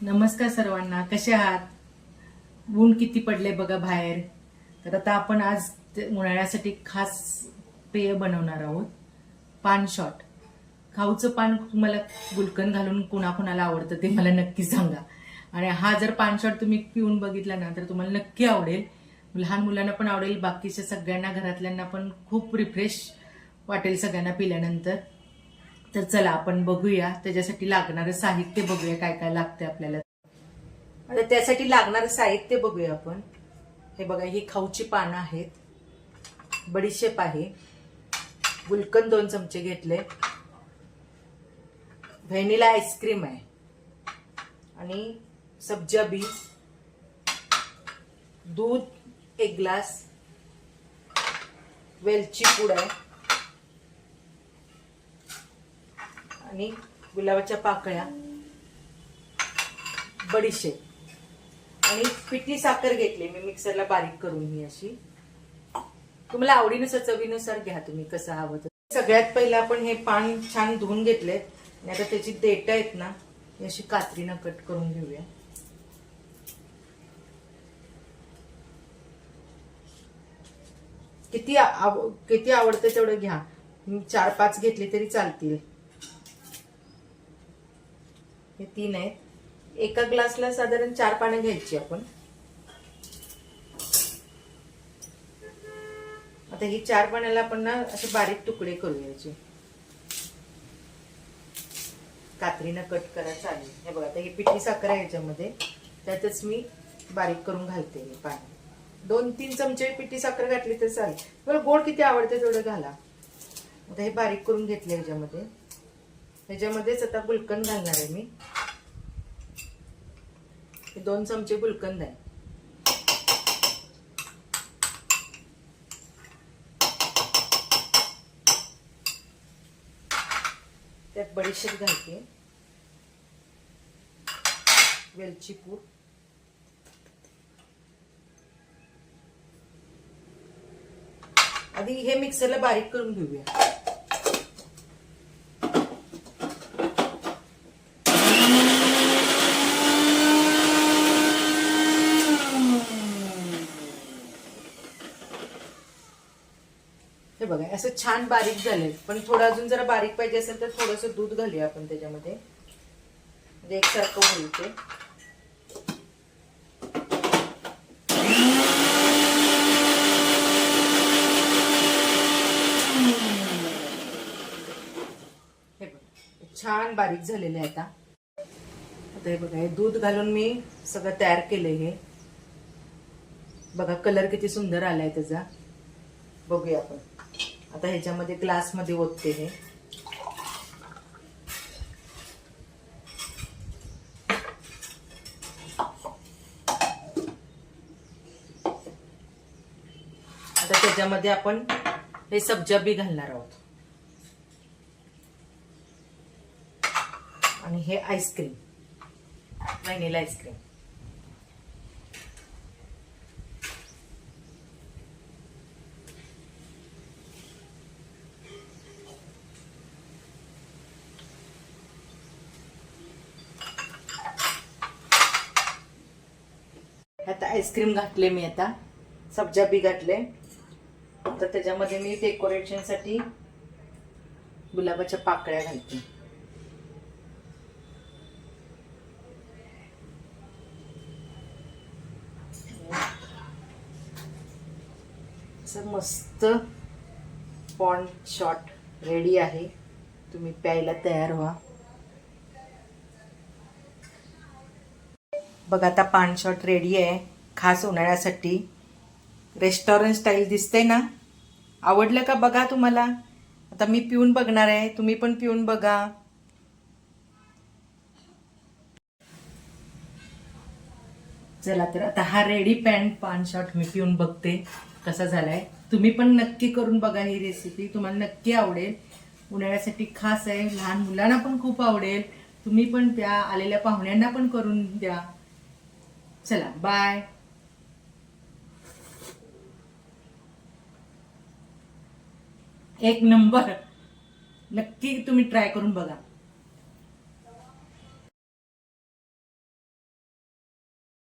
नमस्कार सर्वांना, कसे आहात? ऊन किती पडले बघा बाहेर. तर आता आपण आज उन्हाळ्यासाठी खास पेय बनवणार आहोत. पान शॉट. खाऊचं पान तुम्हाला गुलकंद घालून कुणाकुणाला आवडतं ते मला नक्की सांगा. आणि हा जर पान शॉट तुम्ही पिऊन बघितला ना तर तुम्हाला नक्की आवडेल. लहान मुलांना पण आवडेल, बाकीच्या सगळ्यांना घरातल्यांना पण खूप रिफ्रेश वाटेल सगळ्यांना पिल्यानंतर. तर चला आपण बघूया त्याच्यासाठी लागणारं साहित्य बघूया काय काय लागते आपल्याला. आता त्यासाठी लागणारं साहित्य बघूया आपण. हे बघा, ही खाऊची पानं आहेत, बडीशेप आहे, गुलकंद 2 चमचे घेतले, व्हॅनिला आईस्क्रीम आहे आणि सब्जा बी, दूध 1 ग्लास, वेलची पूड आहे आणि गुलाबाच्या पाकळ्या, बडीशेप आणि पिठी साखर घेतली मी मिक्सरला बारीक करून. ही अशी तुम्हाला आवडीनुसार चवीनुसार घ्या तुम्ही कसं हवं. सगळ्यात पहिलं आपण हे पान छान धुवून घेतले आणि आता त्याची देठ आहेत ना ही अशी कात्रीनं कट करून घेऊया. किती आवडते तेवढं घ्या. 4-5 घेतली तरी चालतील. हे 3 आहेत. एका ग्लासला साधारण 4 पानं घ्यायची आपण. आता ही 4 पाण्याला आपण ना असे बारीक तुकडे करूयाचे. कात्रीनं कट करा चालेल. हे बघा, आता ही पिठी साखर आहे याच्यामध्ये, त्यातच मी बारीक करून घालते. हे पाणी 2-3 चमचे पिठी साखर घातली तर चालेल. मला गोड किती आवडते तेवढं घाला. आता हे बारीक करून घेतले ह्याच्यामध्ये. ह्याच्यामध्येच आता गुलकंद घालणार आहे मी. 2 चमचे गुलकंद आहे. त्यात बडीशेप घालते, वेलची पूड, आधी हे मिक्सरला बारीक करून घेऊया. हे बघा असं छान बारीक झाले, पण थोडं अजून जरा बारीक पाहिजे असेल तर थोडंसं दूध घालूया आपण त्याच्यामध्ये, म्हणजे एकसारखं होईल ते. हे बघा छान बारीक झालेले आहे. आता हे बघा, हे दूध घालून मी सगळं तयार केलंय. हे बघा कलर किती सुंदर आलाय त्याचा. बघूया आपण आता ह्याच्यामध्ये ग्लास मध्ये ओतते. हे आता त्याच्यामध्ये आपण हे सब्जा बी घालणार आहोत आणि हे आईस्क्रीम, व्हॅनिला आईस्क्रीम. आता आईस्क्रीम घातले मी, आता सब्जा बी घातले. तर त्याच्यामध्ये मी डेकोरेशन साठी गुलाबाच्या पाकळ्या घालते. असं मस्त पान शॉट रेडी आहे. तुम्ही प्यायला तयार व्हा. बघा आता पान शॉट रेडी आहे खास उन्हाळ्यासाठी. रेस्टॉरंट स्टाईल दिसते ना. आवडलं का बघा तुम्हाला. आता मी पिऊन बघणार आहे, तुम्ही पण पिऊन बघा. चला तर आता हा रेडी पान शॉट मी पिऊन बघते कसा झालाय. तुम्ही पण नक्की करून बघा. ही रेसिपी तुम्हाला नक्की आवडेल. उन्हाळ्यासाठी खास आहे, लहान मुलांना पण खूप आवडेल. तुम्ही पण प्या, आलेल्या पाहुण्यांना पण करून द्या. चला बाय. एक नंबर. नक्की तुम्ही ट्राय करून बघा.